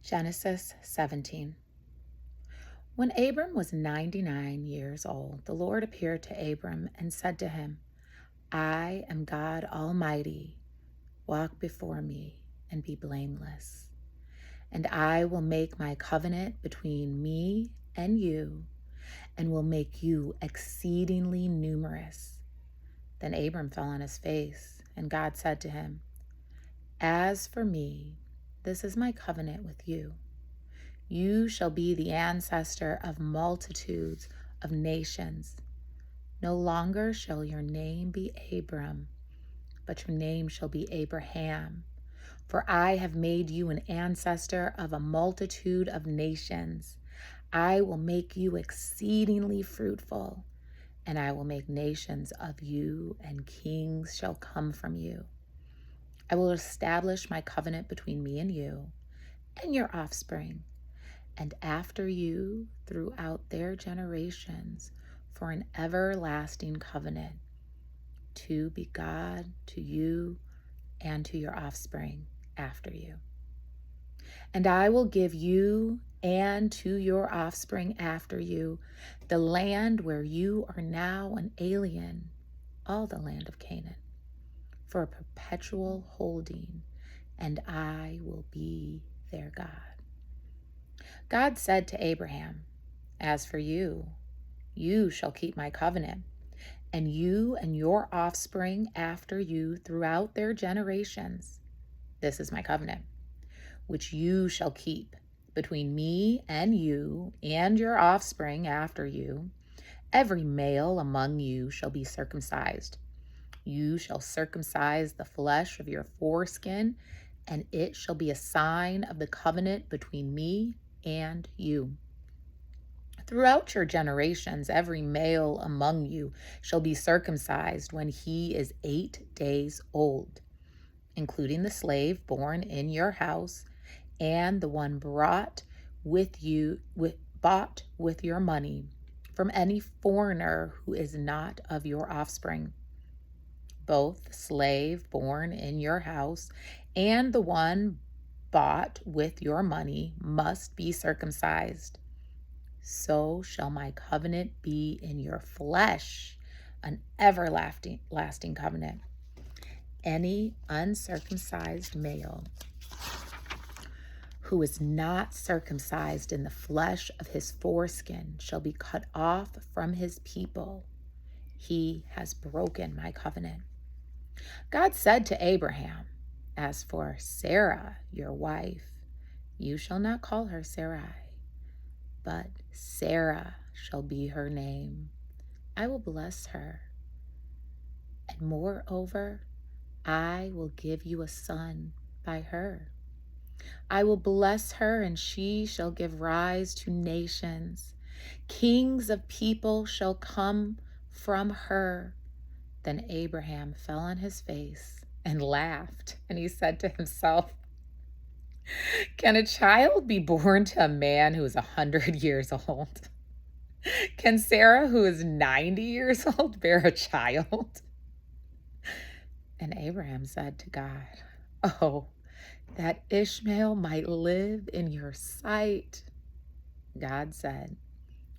Genesis 17. When Abram was 99 years old, the Lord appeared to Abram and said to him, I am God Almighty. Walk before me and be blameless. And I will make my covenant between me and you, and will make you exceedingly numerous. Then Abram fell on his face, and God said to him, As for me, this is my covenant with you. You shall be the ancestor of multitudes of nations. No longer shall your name be Abram, but your name shall be Abraham. For I have made you an ancestor of a multitude of nations. I will make you exceedingly fruitful, and I will make nations of you, and kings shall come from you. I will establish my covenant between me and you and your offspring, and after you throughout their generations, for an everlasting covenant, to be God to you and to your offspring after you. And I will give you and to your offspring after you the land where you are now an alien, all the land of Canaan, for a perpetual holding, and I will be their God. God said to Abraham, As for you, you shall keep my covenant, and you and your offspring after you throughout their generations. This is my covenant, which you shall keep between me and you and your offspring after you. Every male among you shall be circumcised. You shall circumcise the flesh of your foreskin, and it shall be a sign of the covenant between me and you. Throughout your generations, every male among you shall be circumcised when he is 8 days old, including the slave born in your house and the one bought with your money from any foreigner who is not of your offspring. Both the slave born in your house and the one bought with your money must be circumcised. So shall my covenant be in your flesh, an everlasting covenant. Any uncircumcised male who is not circumcised in the flesh of his foreskin shall be cut off from his people. He has broken my covenant. God said to Abraham, As for Sarah, your wife, you shall not call her Sarai, but Sarah shall be her name. I will bless her. And moreover, I will give you a son by her. I will bless her, and she shall give rise to nations. Kings of people shall come from her. Then Abraham fell on his face and laughed, and he said to himself, Can a child be born to a man who is 100 years old? Can Sarah, who is 90 years old, bear a child? And Abraham said to God, Oh, that Ishmael might live in your sight. God said,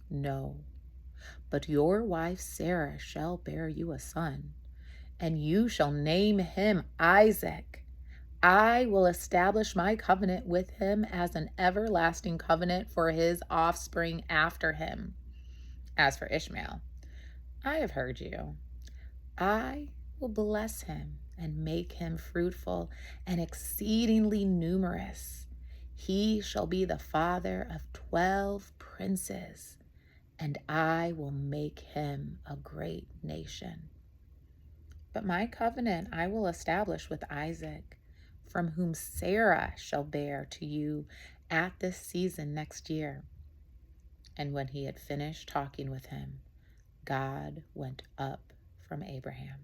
No, but your wife Sarah shall bear you a son, and you shall name him Isaac. I will establish my covenant with him as an everlasting covenant for his offspring after him. As for Ishmael, I have heard you. I will bless him and make him fruitful and exceedingly numerous. He shall be the father of 12 princes, and I will make him a great nation. But my covenant I will establish with Isaac, from whom Sarah shall bear to you at this season next year. And when he had finished talking with him, God went up from Abraham.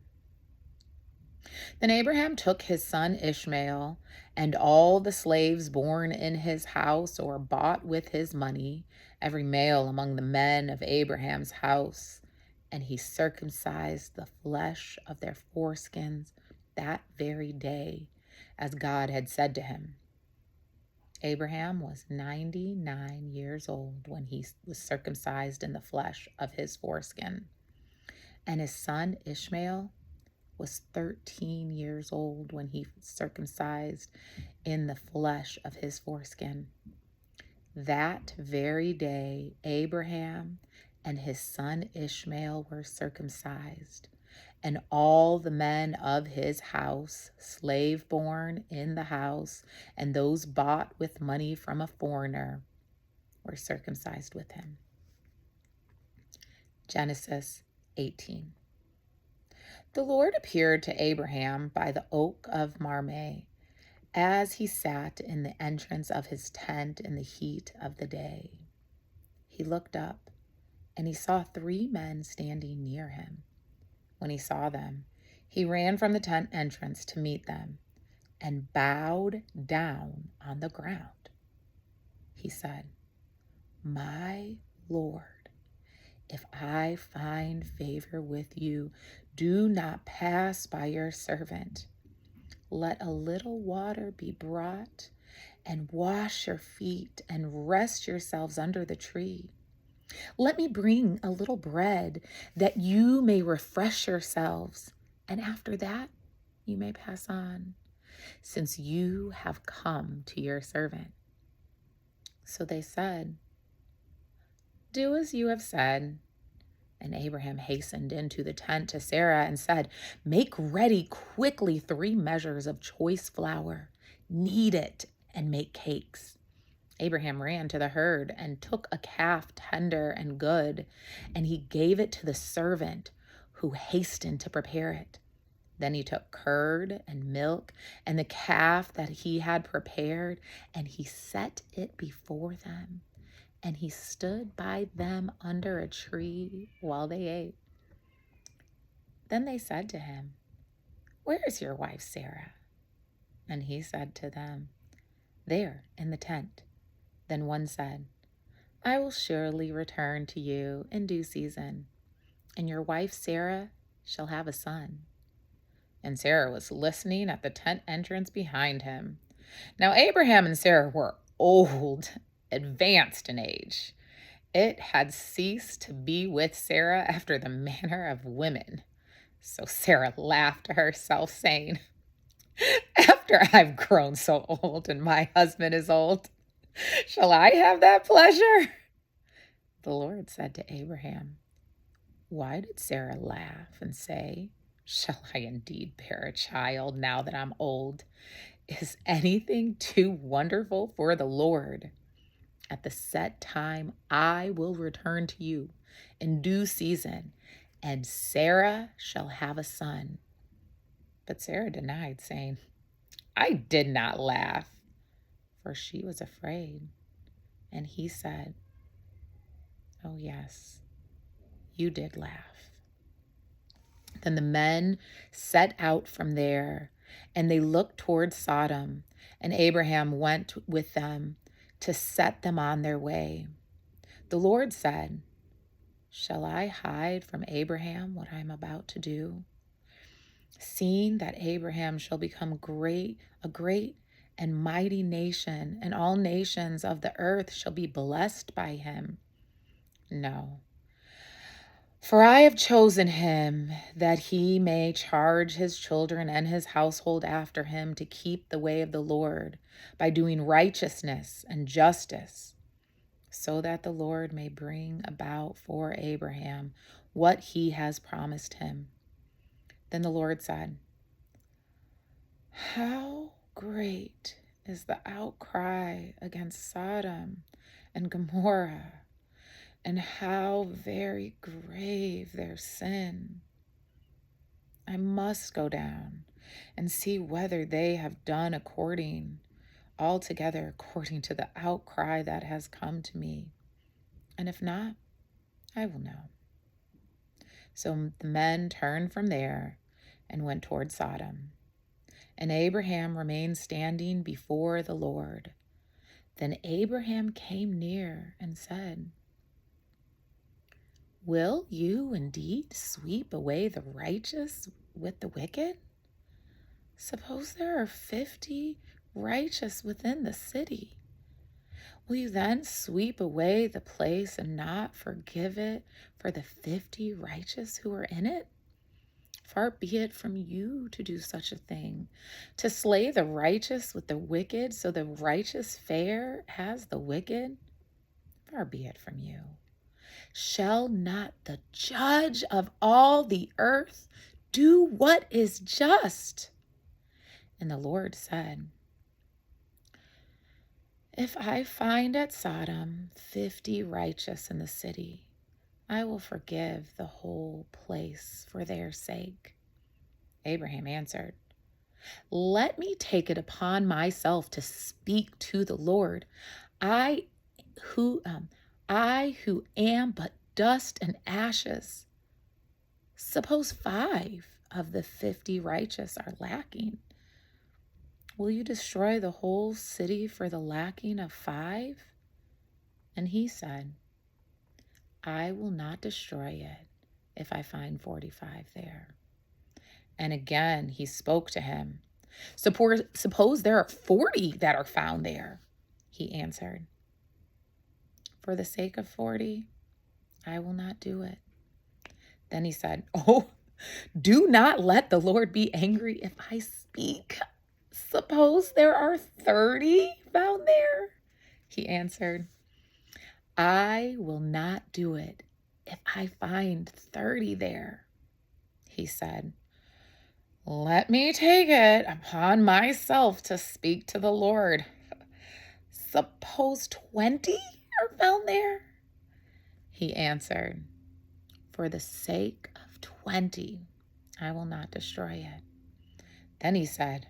Then Abraham took his son Ishmael and all the slaves born in his house or bought with his money, every male among the men of Abraham's house, and he circumcised the flesh of their foreskins that very day, as God had said to him. Abraham was 99 years old when he was circumcised in the flesh of his foreskin, and his son Ishmael was 13 years old when he was circumcised in the flesh of his foreskin. That very day, Abraham and his son Ishmael were circumcised, and all the men of his house, slave born in the house, and those bought with money from a foreigner, were circumcised with him. Genesis 18. The Lord appeared to Abraham by the oak of Mamre as he sat in the entrance of his tent in the heat of the day. He looked up, and he saw 3 men standing near him. When he saw them, he ran from the tent entrance to meet them and bowed down on the ground. He said, "My Lord, if I find favor with you, do not pass by your servant. Let a little water be brought, and wash your feet and rest yourselves under the tree. Let me bring a little bread that you may refresh yourselves, and after that you may pass on, since you have come to your servant." So they said, "Do as you have said." And Abraham hastened into the tent to Sarah and said, "Make ready quickly 3 measures of choice flour. Knead it and make cakes." Abraham ran to the herd and took a calf tender and good, and he gave it to the servant who hastened to prepare it. Then he took curd and milk and the calf that he had prepared, and he set it before them. And he stood by them under a tree while they ate. Then they said to him, "Where is your wife Sarah?" And he said to them, "There in the tent." Then one said, "I will surely return to you in due season, and your wife Sarah shall have a son." And Sarah was listening at the tent entrance behind him. Now Abraham and Sarah were old, advanced in age. It had ceased to be with Sarah after the manner of women. So Sarah laughed to herself, saying, "After I've grown so old and my husband is old, shall I have that pleasure?" The Lord said to Abraham, "Why did Sarah laugh and say, 'Shall I indeed bear a child now that I'm old?' Is anything too wonderful for the Lord? At the set time, I will return to you in due season, and Sarah shall have a son." But Sarah denied, saying, "I did not laugh," for she was afraid. And he said, "Oh, yes, you did laugh." Then the men set out from there, and they looked toward Sodom, and Abraham went with them to set them on their way. The Lord said, "Shall I hide from Abraham what I am about to do? Seeing that Abraham shall become a great and mighty nation, and all nations of the earth shall be blessed by him. No, for I have chosen him that he may charge his children and his household after him to keep the way of the Lord by doing righteousness and justice, so that the Lord may bring about for Abraham what he has promised him." Then the Lord said, "How great is the outcry against Sodom and Gomorrah, and how very grave their sin. I must go down and see whether they have done altogether according to the outcry that has come to me. And if not, I will know." So the men turned from there and went toward Sodom. And Abraham remained standing before the Lord. Then Abraham came near and said, "Will you indeed sweep away the righteous with the wicked? Suppose there are 50 righteous within the city. Will you then sweep away the place and not forgive it for the 50 righteous who are in it? Far be it from you to do such a thing, to slay the righteous with the wicked, so the righteous fare as the wicked. Far be it from you. Shall not the judge of all the earth do what is just? And the Lord said, if I find at Sodom 50 righteous in the city, I will forgive the whole place for their sake. Abraham answered, let me take it upon myself to speak to the Lord. I who am but dust and ashes. Suppose 5 of the 50 righteous are lacking. Will you destroy the whole city for the lacking of 5? And he said, I will not destroy it if I find 45 there. And again he spoke to him, suppose there are 40 that are found there. He answered, for the sake of 40, I will not do it. Then he said, oh, do not let the Lord be angry if I speak. Suppose there are 30 found there. He answered, I will not do it if I find 30 there. He said, let me take it upon myself to speak to the Lord. Suppose 20 are found there. He answered, for the sake of 20, I will not destroy it. Then he said,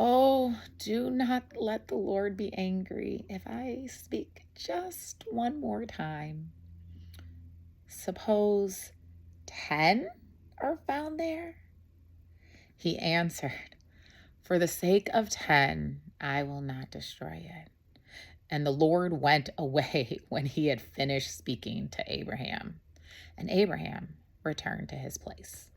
oh, do not let the Lord be angry if I speak just one more time. Suppose 10 are found there. He answered, for the sake of 10, I will not destroy it. And the Lord went away when he had finished speaking to Abraham. And Abraham returned to his place.